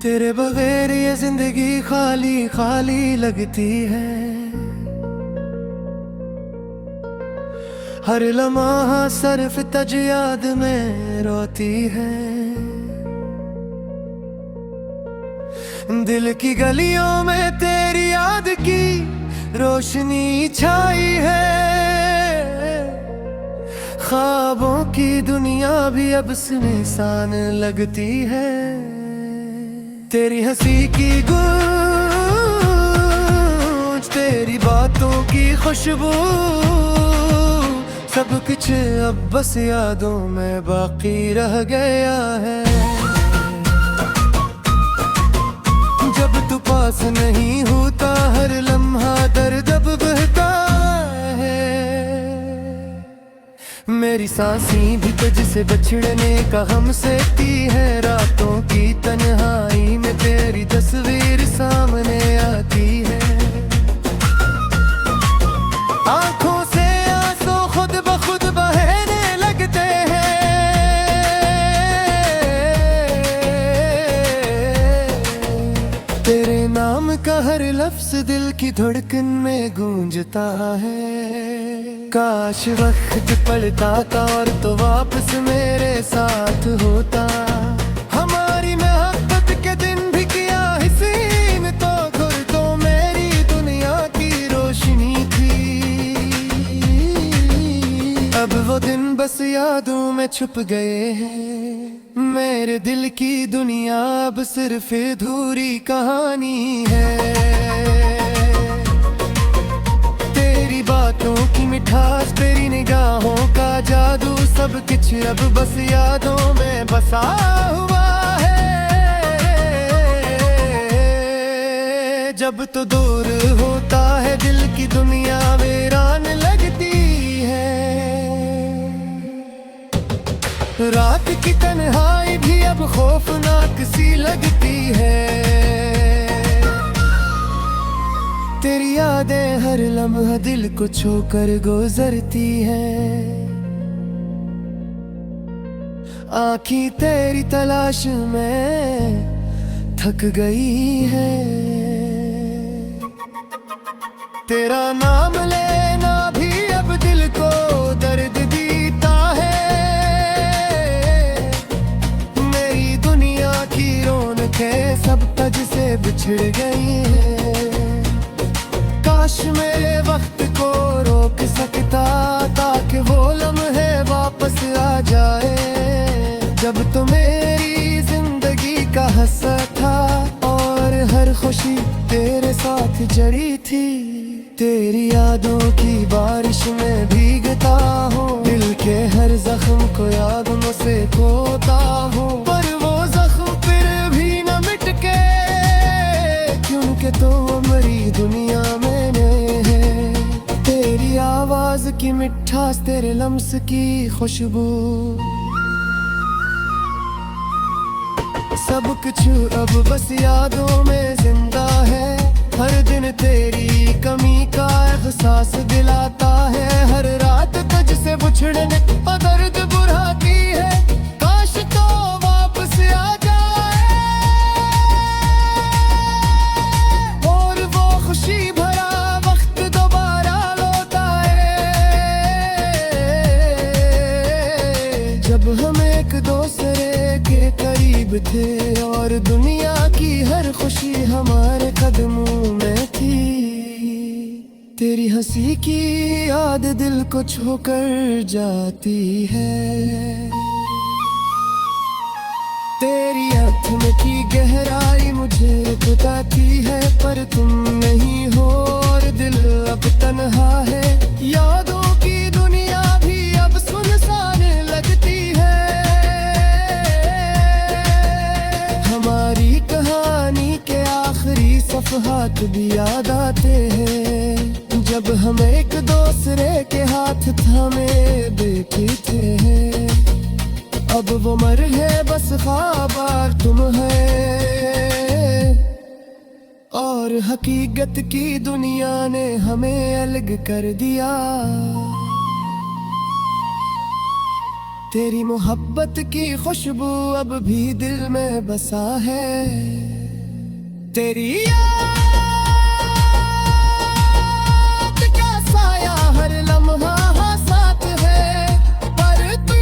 तेरे बगैर ये जिंदगी खाली खाली लगती है। हर लम्हा सिर्फ तुझ याद में रोती है। दिल की गलियों में तेरी याद की रोशनी छाई है। ख्वाबों की दुनिया भी अब सुनसान लगती है। तेरी हंसी की गूंज, तेरी बातों की खुशबू, सब कुछ अब बस यादों में बाकी रह गया है। जब तू पास नहीं होता हर लम्हा दर्द अब बहता है। मेरी सांसें भी तुझसे बछड़ने का गम सहती है। रातों की तन्हाई में तेरी तस्वीर सामने आती है। आंखों से आंसू खुद ब खुद बहने लगते हैं। तेरे नाम का हर लफ्ज दिल की धड़कन में गूंजता है। काश वक्त पलटा था और तो वापस मेरे साथ होता। हमारी मोहब्बत के दिन भी किया हसीन तो खुद तो मेरी दुनिया की रोशनी थी। अब वो दिन बस यादों में छुप गए हैं। मेरे दिल की दुनिया अब सिर्फ अधूरी कहानी है। तेरी बातों की मिठास, तेरी निगाहों का जादू, सब कुछ अब बस यादों में बसा हुआ है। जब तो दूर होता है दिल की दुनिया वीरान लगती है। रात की तन्हाई भी अब खौफनाक सी लगती है। तेरी यादें हर लम्हा दिल को छूकर गुजरती है। आँखें तेरी तलाश में थक गई है। तेरा नाम लेना भी अब दिल को दर्द देता है। मेरी दुनिया की रौनकें सब तुझसे बिछड़ गई है। काश मेरे वक्त को रोक सकता ताकि वो लम्हे वापस आ जाए। जब तो मेरी जिंदगी का हिस्सा था और हर खुशी तेरे साथ जड़ी थी। तेरी यादों की बारिश में भीगता हूँ, दिल के हर जख्म को यादों से खोता हूँ। पर वो जख्म फिर भी न मिट के, क्योंकि तो मेरी दुनिया में है। तेरी आवाज की मिठास, तेरे लम्स की खुशबू, सब कुछ अब बस यादों में जिंदा है। हर दिन तेरी कमी का एहसास दिलाता है। हर रात तुझसे बिछड़ने का दर्द बुढ़ाती है। काश तो वापस आ जाए और वो खुशी भरा वक्त दोबारा लौट आए। जब हम एक दूसरे के करीब थे और दुनिया की हर खुशी हमारे कदमों में थी। तेरी हंसी की याद दिल को छूकर जाती है। तेरी आँखों की गहराई मुझे बताती है, पर तुम नहीं हो और दिल अब तन्हा है। यादों की दुनिया भी अब सुनसान लगती है। हमारी कहानी के आखिरी सफ़हात भी याद आते हैं। जब हम एक दूसरे के हाथ थामे बैठे थे। अब वो मर है बस ख्वाब तुम है और हकीकत की दुनिया ने हमें अलग कर दिया। तेरी मोहब्बत की खुशबू अब भी दिल में बसा है। तेरी याद का साया हर लम्हा साथ है, पर तू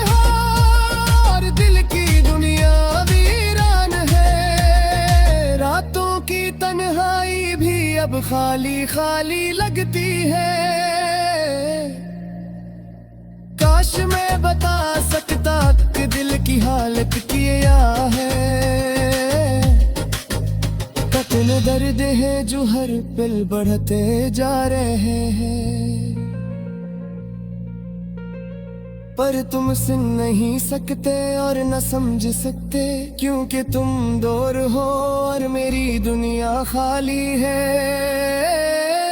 हो और दिल की दुनिया वीरान है। रातों की तन्हाई भी अब खाली खाली लगती है। काश मैं बता सकता कि दिल की हालत क्या है। कत्ल दर्द है जो हर पल बढ़ते जा रहे हैं, पर तुम सुन नहीं सकते और न समझ सकते, क्योंकि तुम दूर हो और मेरी दुनिया खाली है।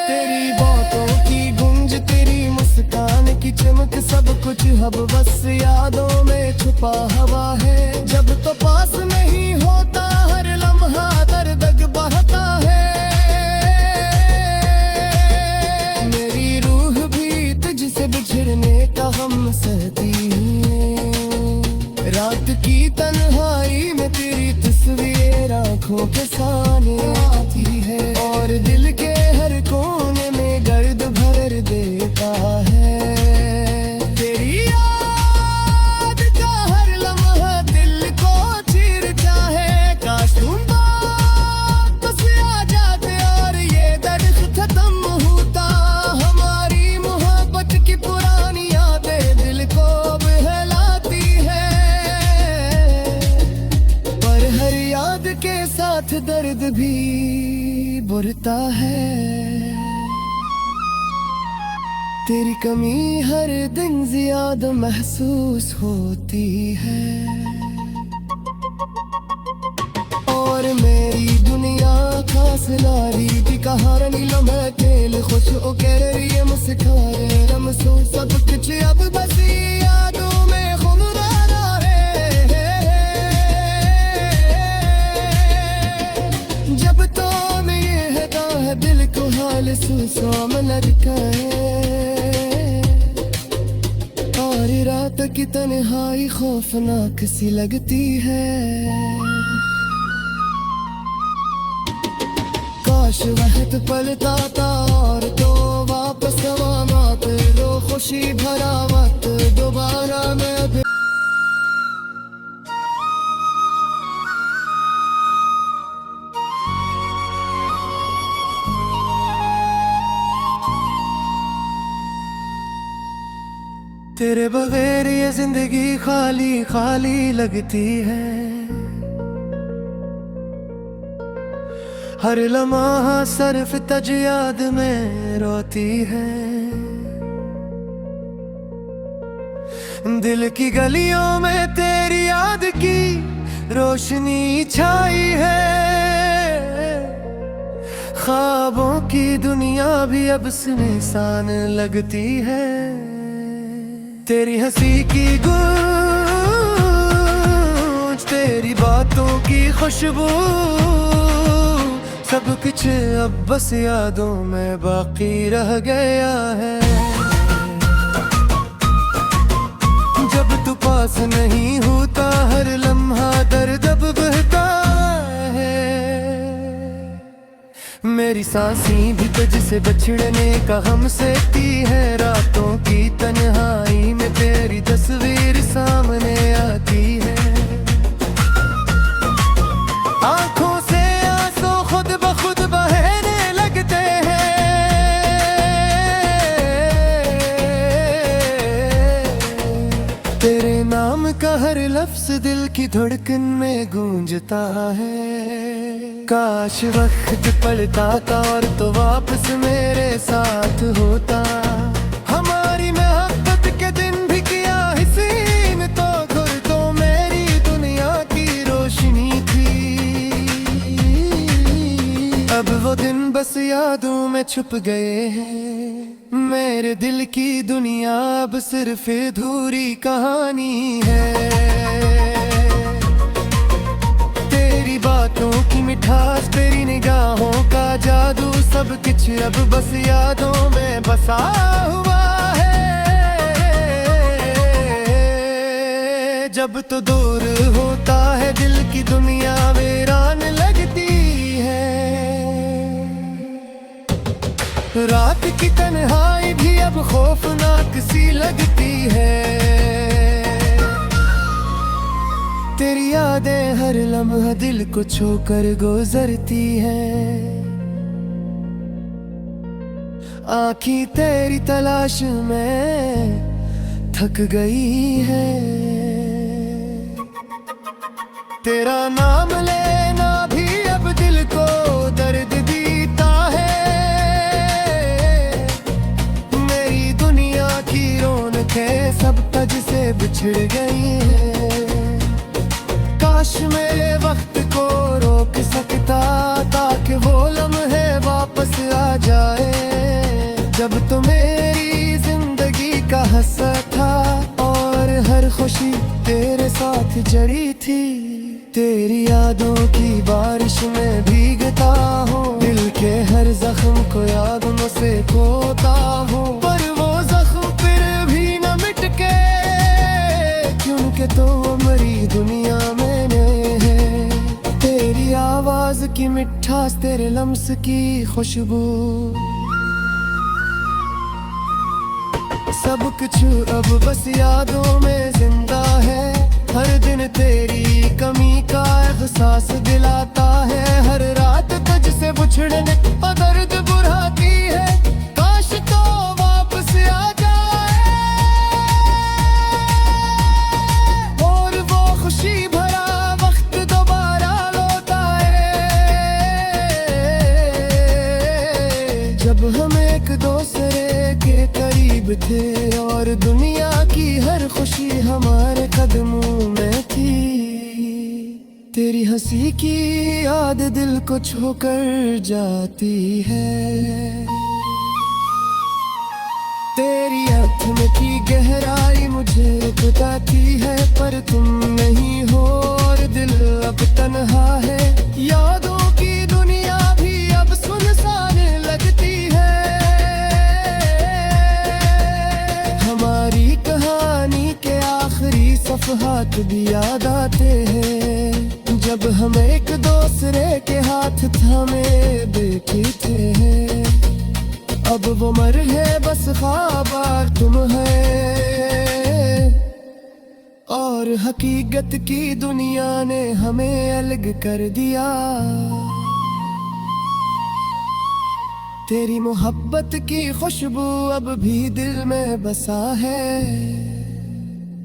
तेरी बातों की गूंज, तेरी मुस्कान की चमक, सब कुछ अब बस यादों में छुपा हवा है। जब तो पास नहीं होता हर लम्हा दर्द बहता है। मेरी रूह भी तुझसे बिछड़ने का गम सहती है। रात की तन्हाई में तेरी तस्वीर आंखों के सामने आती है, और दिल के हर कोने में गर्द भर देता है। तेरी याद का हर लम्हा दिल को चीरता है। काश तुम वापस आ जाते और ये दर्द खत्म होता। हमारी मोहब्बत की पुरानी यादें दिल को बहलाती है, पर हर याद के साथ दर्द भी बुरता है। तेरी कमी हर दिन ज्यादा महसूस होती है, और मेरी दुनिया खास लारी दी कहानी लम्हे तेल खुश ओ कह रही है मुस्कारे रमसो। सब कुछ अब बस यादों में खुमराना है। जब तो मैं ये हटा है दिल को हाल सुसो में लटकाए, और रात की तन्हाई खौफनाक सी लगती है। काश वक्त पलटा था और तो वापस मत लो, खुशी भरा वक्त दोबारा मैं तेरे बगैर ये जिंदगी खाली खाली लगती है। हर लम्हा सिर्फ तुझ याद में रोती है। दिल की गलियों में तेरी याद की रोशनी छाई है। ख्वाबों की दुनिया भी अब सुनसान लगती है। तेरी हंसी की गूंज, तेरी बातों की खुशबू, सब कुछ अब बस यादों में बाकी रह गया है। जब तू पास नहीं होता हर लम्हा दर्द अब बहता है। मेरी सांसें भी तुझसे बछड़ने का गम सहती है। रातों की तन्हाई में तेरी तस्वीर सामने आती है। आंखों से आंसू खुद ब खुद बहने लगते हैं। तेरे नाम का हर लफ्ज दिल की धड़कन में गूंजता है। काश वक्त पलटा था और तो वापस मेरे साथ होता। हमारी मोहब्बत के दिन भी किया हसीन, तो खुद तो मेरी दुनिया की रोशनी थी। अब वो दिन बस यादों में छुप गए हैं। मेरे दिल की दुनिया अब सिर्फ अधूरी कहानी है। तेरी बातों की मिठास, तेरी निगाहों का जादू, सब कुछ अब बस यादों में बसा हुआ है। जब जब तो दूर होता है दिल की दुनिया वीरान लगती है। रात की तन्हाई भी अब खौफनाक सी लगती है। तेरी यादें हर लम्हा दिल को छूकर गुजरती है। आँखें तेरी तलाश में थक गई है। तेरा नाम लेना भी अब दिल को दर्द देता है। मेरी दुनिया की रौनकें सब तज से बिछड़ गई है। काश मेरे वक्त को रोक सकता ताकि वो लम्हे वापस आ जाए जब तो मेरी जिंदगी का हिस्सा था और हर खुशी तेरे साथ जड़ी थी। तेरी यादों की बारिश में भीगता हूँ, दिल के हर जख्म को यादों से खोता हूँ, पर वो जख्म फिर भी न मिट के, क्योंकि तो मेरी दुनिया में है। तेरी आवाज की मिठास, तेरे लम्स की खुशबू, सब कुछ अब बस यादों में जिंदा है। हर दिन तेरी कमी का एहसास दिलाता है। हर रात तुझसे बिछड़ने का दर्द बुढ़ाती है। काश तो वापस आ जाए और वो खुशी भरा वक्त दोबारा लौट आए जब हम एक दूसरे के करीब थे और दुनिया की हर खुशी हमारे कदमों में थी। तेरी हंसी की याद दिल को छूकर जाती है। तेरी आँखों की गहराई मुझे बताती है, पर तुम नहीं हो और दिल अब तन्हा है। यादों की दुनिया भी अब सुनसान लगती है। हमारी कहानी के आखिरी सफ़हात भी याद आते हैं जब हम एक दूसरे के हाथ थामे बैठे थे। अब वो मर है बस ख्वाब तुम है और हकीकत की दुनिया ने हमें अलग कर दिया। तेरी मोहब्बत की खुशबू अब भी दिल में बसा है।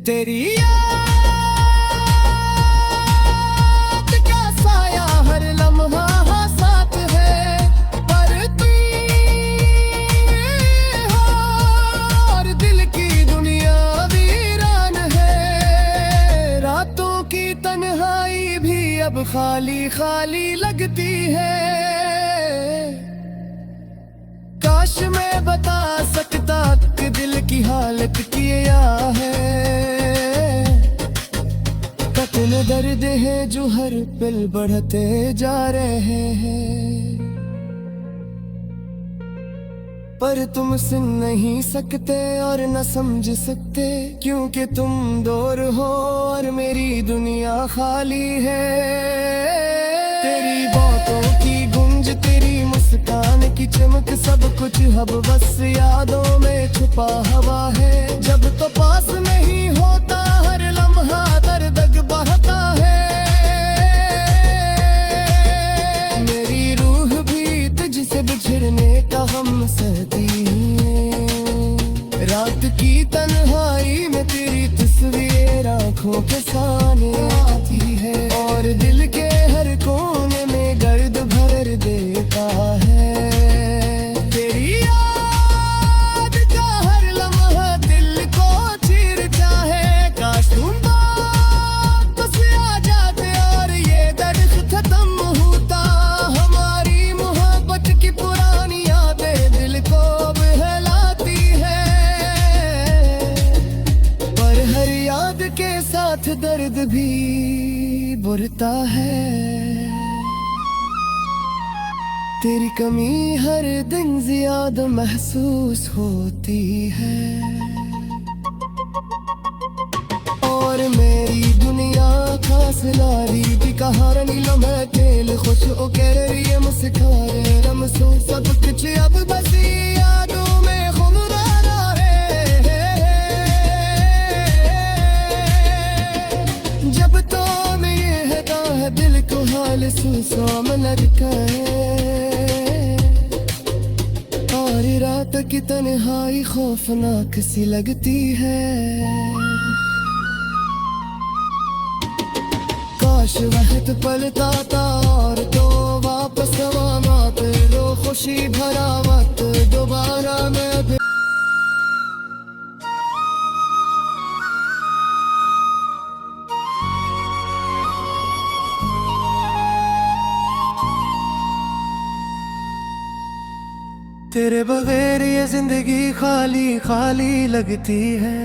तेरी याद का साया हर लम्हा साथ है, पर तू हो और दिल की दुनिया वीरान है। रातों की तन्हाई भी अब खाली खाली लगती है। काश मैं बता सकता कि दिल की हालत क्या है। कतल दर्द है जो हर पल बढ़ते जा रहे हैं, पर तुम सुन नहीं सकते और न समझ सकते, क्योंकि तुम दूर हो और मेरी दुनिया खाली है। तेरी बातों की गूंज, तेरी मुस्कान की चमक, सब कुछ अब बस यादों में छुपा हवा है। जब तो पास नहीं होता हर लम्हा दर्द बहता है। मेरी रूह भी तुझसे बिछड़ने का गम सहती है। रात की तन्हाई में तेरी तस्वीर आंखों के सामने आती है और दिल के हर कोने में दर्द भर देता है। तेरी याद का हर लम्हा दिल को चीरता है। काश तुम वापस आ जाते और ये दर्द खत्म होता। हमारी मोहब्बत की पुरानी यादें दिल को बहलाती है, पर हर याद के साथ दर्द भी बुरता है। तेरी कमी हर दिन ज्यादा महसूस होती है और मेरी सलारी दी कहानी लो मैं तेल खुश ओ कह रही है मुस्कारे रमसू सब कुछ अब बस यादों में खुमराना है। जब तो में ये हदा है दिल को हाल सूसा में लड़का है और रात की तन्हाई खौफनाक सी लगती है। काश वक्त पलटा था और तो वापस मत लो खुशी भरा वक्त दोबारा मैं तेरे बगैर ये जिंदगी खाली खाली लगती है।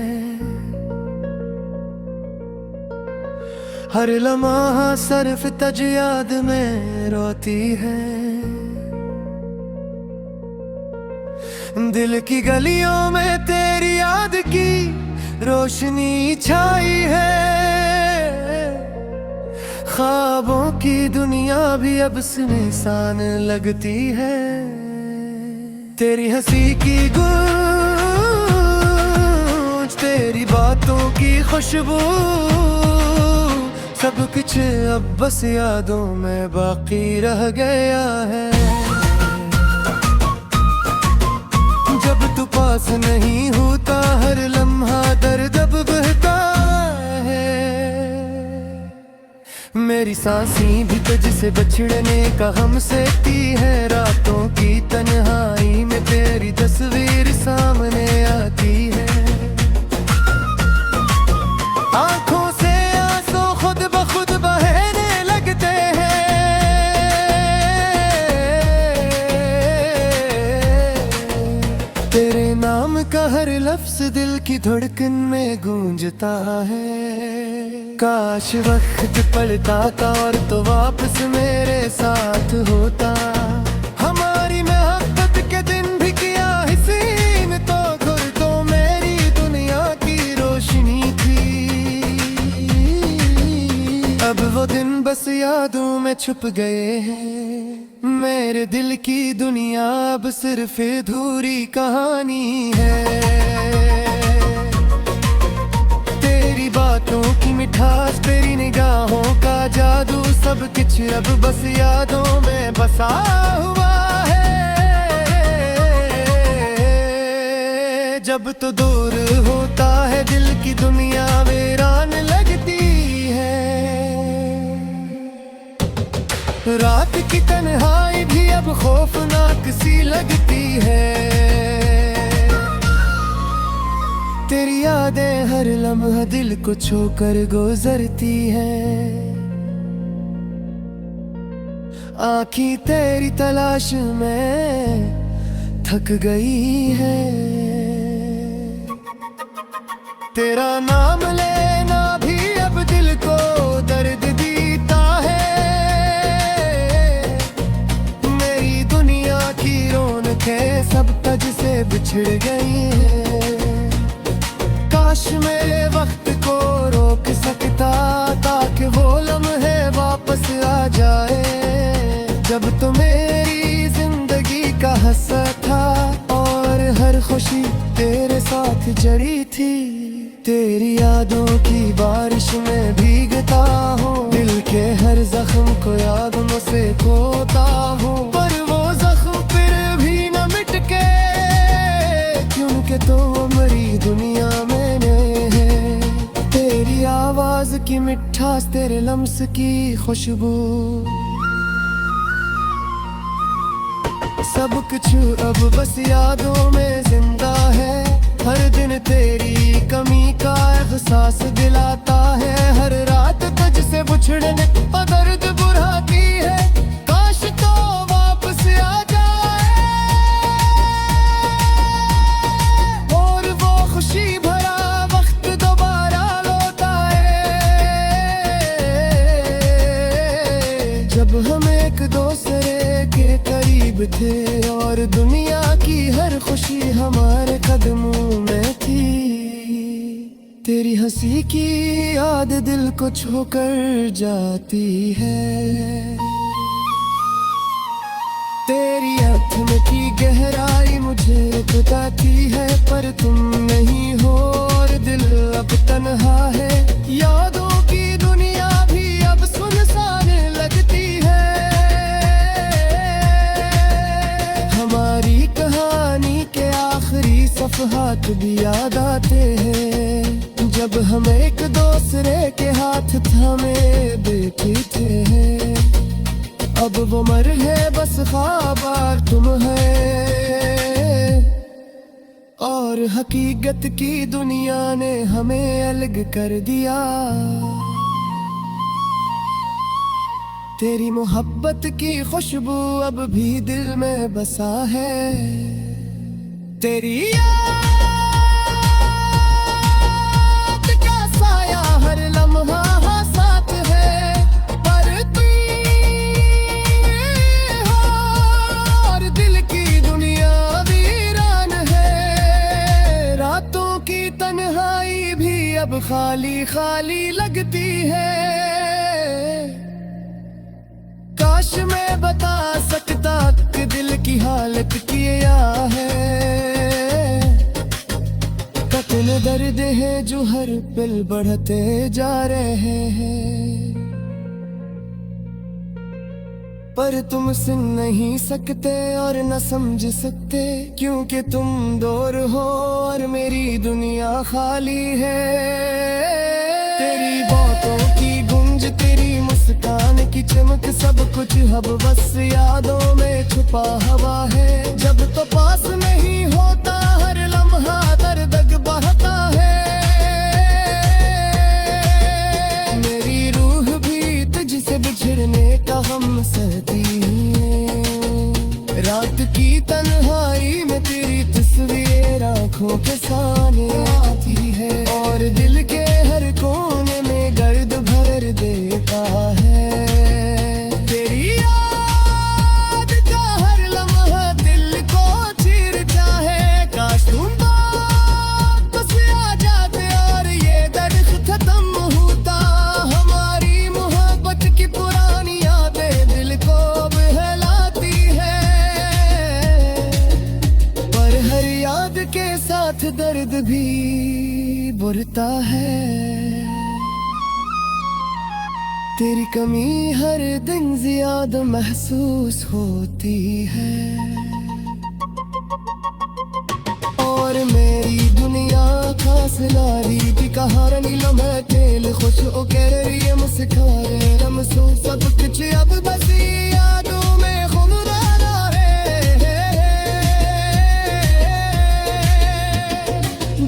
हर लम्हा सिर्फ तुझ याद में रोती है। दिल की गलियों में तेरी याद की रोशनी छाई है। ख्वाबों की दुनिया भी अब सुनसान लगती है। तेरी हंसी की गूंज तेरी बातों की खुशबू सब कुछ अब बस यादों में बाकी रह गया है। जब तू पास नहीं होता हर लम्हा दर्द अब बहता है। मेरी सांसें भी तुझसे बछड़ने का हम सहती है। रातों की तन्हाई में तेरी तस्वीर सामने आती है। आंखों से आंसू खुद ब खुद बहने लगते हैं। तेरे नाम का हर लफ्ज दिल की धड़कन में गूंजता है। काश वक्त पलटा था और तो वापस मेरे साथ होता। हमारी मोहब्बत के दिन भी किया हसीन तो खुद तो मेरी दुनिया की रोशनी थी। अब वो दिन बस यादों में छुप गए हैं। मेरे दिल की दुनिया अब सिर्फ अधूरी कहानी है। बातों की मिठास तेरी निगाहों का जादू सब कुछ अब बस यादों में बसा हुआ है। जब तो दूर होता है दिल की दुनिया वीरान लगती है। रात की तन्हाई भी अब खौफनाक सी लगती है। तेरी यादें हर लम्हा दिल को छोकर गुजरती है। आँखें तेरी तलाश में थक गई है। तेरा नाम लेना भी अब दिल को दर्द देता है। मेरी दुनिया की रौनकें सब तुझसे बिछड़ गई है। काश मेरे वक्त को रोक सकता ताकि वो लम्हे वापस आ जाए। जब तो मेरी जिंदगी का हिस्सा था और हर खुशी तेरे साथ जड़ी थी। तेरी यादों की बारिश में भीगता हूँ। दिल के हर जख्म को यादों से खोता हूँ। पर वो जख्म फिर भी न मिट के क्योंकि तो मेरी दुनिया में आवाज की मिठास तेरे लम्स की खुशबू सब कुछ अब बस यादों में जिंदा है। हर दिन तेरी कमी का एहसास दिलाता है। हर रात तुझसे बिछड़ने और दर्द बुढ़ाती है। काश तो वापस आ जाए और वो खुशी भरा वक्त दोबारा लौटा जब हम एक दूसरे के करीब थे और दुनिया की हर खुशी हमारे कदमों में थी। तेरी हंसी की याद दिल को छूकर जाती है, तेरी आँखों की गहराई मुझे बताती है, पर तुम नहीं हो और दिल अब तन्हा है। यादों की दुनिया भी अब सुनसान लगती है, हमारी कहानी के आखिरी सफ़हात भी याद आते हैं, जब हम एक दूसरे के हाथ थामे बैठे थे। अब वो मर है बस ख्वाब और तुम है, और हकीकत की दुनिया ने हमें अलग कर दिया। तेरी मोहब्बत की खुशबू अब भी दिल में बसा है, तेरी अब खाली खाली लगती है। काश मैं बता सकता कि दिल की हालत क्या है, कतल दर्द है जो हर पल बढ़ते जा रहे हैं, पर तुम सुन नहीं सकते और न समझ सकते, क्योंकि तुम दूर हो और मेरी दुनिया खाली है। तेरी बातों की गूंज, तेरी मुस्कान की चमक, सब कुछ अब बस यादों में छुपा हुआ है। जब तो पास नहीं होता हर लम्हा दर्द बहता है, मेरी रूह भी तुझसे बिछड़ने का गम सहती है। रात की तन्हाई में तेरी तस्वीर आँखों के सामने आती है, और दिल के हर कोने में गर्द भर देता है। तेरी याद का हर लम्हा दिल को चीरता है, काश तुम वापस आ जाते और ये दर्द खत्म होता। हमारी मोहब्बत की पुरानी यादें दिल को बहलाती है, पर हर याद के साथ दर्द भी बुरता है। तेरी कमी हर दिन ज्यादा महसूस होती है, और मेरी दुनिया खास लारी भी कहानी लम्हे तेल खुश ओ कह रही है मुस्कारे रमसो सब कुछ अब बस यादों में खुमराना है।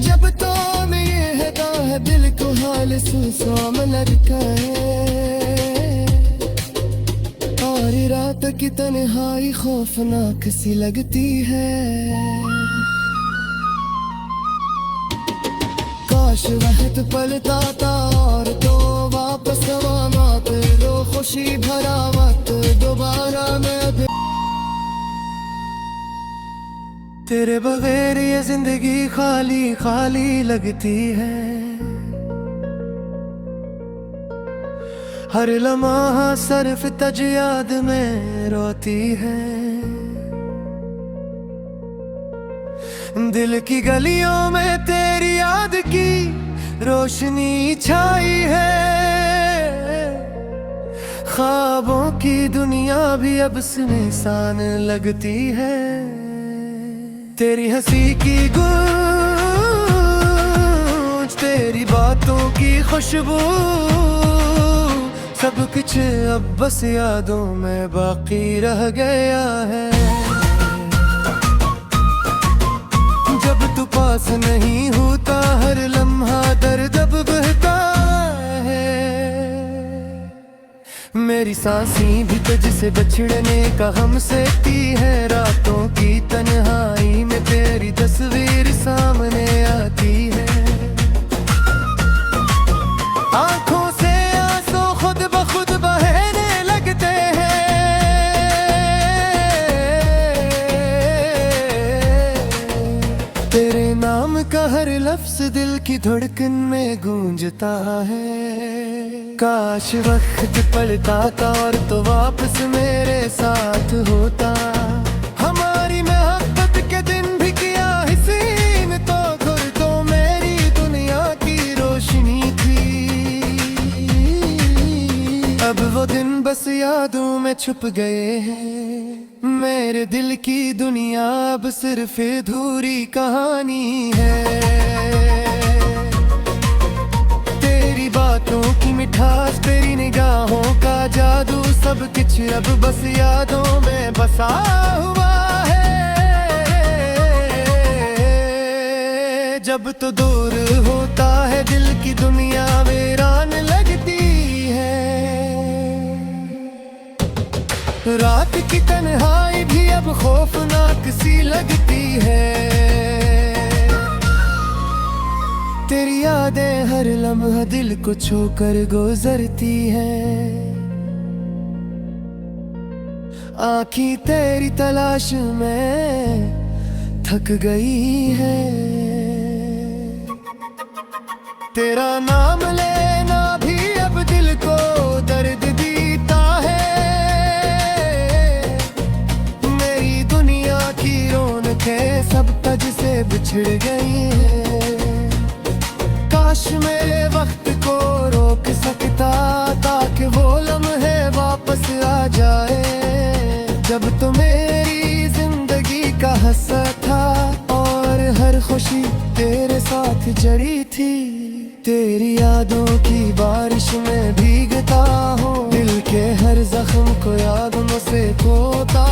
जब तो मैं ये हदा है दिल को हाल सुसो में लड़काए, और रात की तन्हाई खौफनाक सी लगती है। काश वक्त पलटा था और तो वापस मत लो, खुशी भरा वक्त दोबारा मैं। तेरे बगैर ये जिंदगी खाली खाली लगती है, हर लम्हा सिर्फ तुझ याद में रोती है। दिल की गलियों में तेरी याद की रोशनी छाई है, ख्वाबों की दुनिया भी अब सुनसान लगती है। तेरी हंसी की गूंज, तेरी बातों की खुशबू, सब कुछ अब बस यादों में बाकी रह गया है। जब तू पास नहीं होता हर लम्हा दर्द अब बहता है, मेरी सांसें भी तुझसे बिछड़ने का गम सहती है। रातों की तन्हाई में तेरी तस्वीर सामने आती है, आंखों से आंसू खुद ब खुद बहने लगते हैं। तेरे नाम का हर लफ्ज दिल की धड़कन में गूंजता है। काश वक्त पलटा था और तो वापस मेरे साथ होता। हमारी मोहब्बत के दिन भी किया हसीन, तो घुर तो मेरी दुनिया की रोशनी थी। अब वो दिन बस यादों में छुप गए हैं। मेरे दिल की दुनिया अब सिर्फ अधूरी कहानी है। तेरी बातों की मिठास, तेरी निगाहों का जादू, सब कुछ अब बस यादों में बसा हुआ है। जब तो दूर होता है दिल की दुनिया वीरान लगती है। रात की तन्हाई भी अब खौफनाक सी लगती है। तेरी यादें हर लम्हा दिल को छूकर गुजरती है। आँखें तेरी तलाश में थक गई है। तेरा नाम लेना भी अब दिल को दर्द देता है। मेरी दुनिया की रौनकें सब तज से बिछड़ गई है। काश मेरे वक्त को रोक सकता, ताकि वो लम्हे वापस आ जाए जब तो मेरी जिंदगी का हिस्सा था और हर खुशी तेरे साथ जड़ी थी। तेरी यादों की बारिश में भीगता हूँ, दिल के हर जख्म को यादों से धोता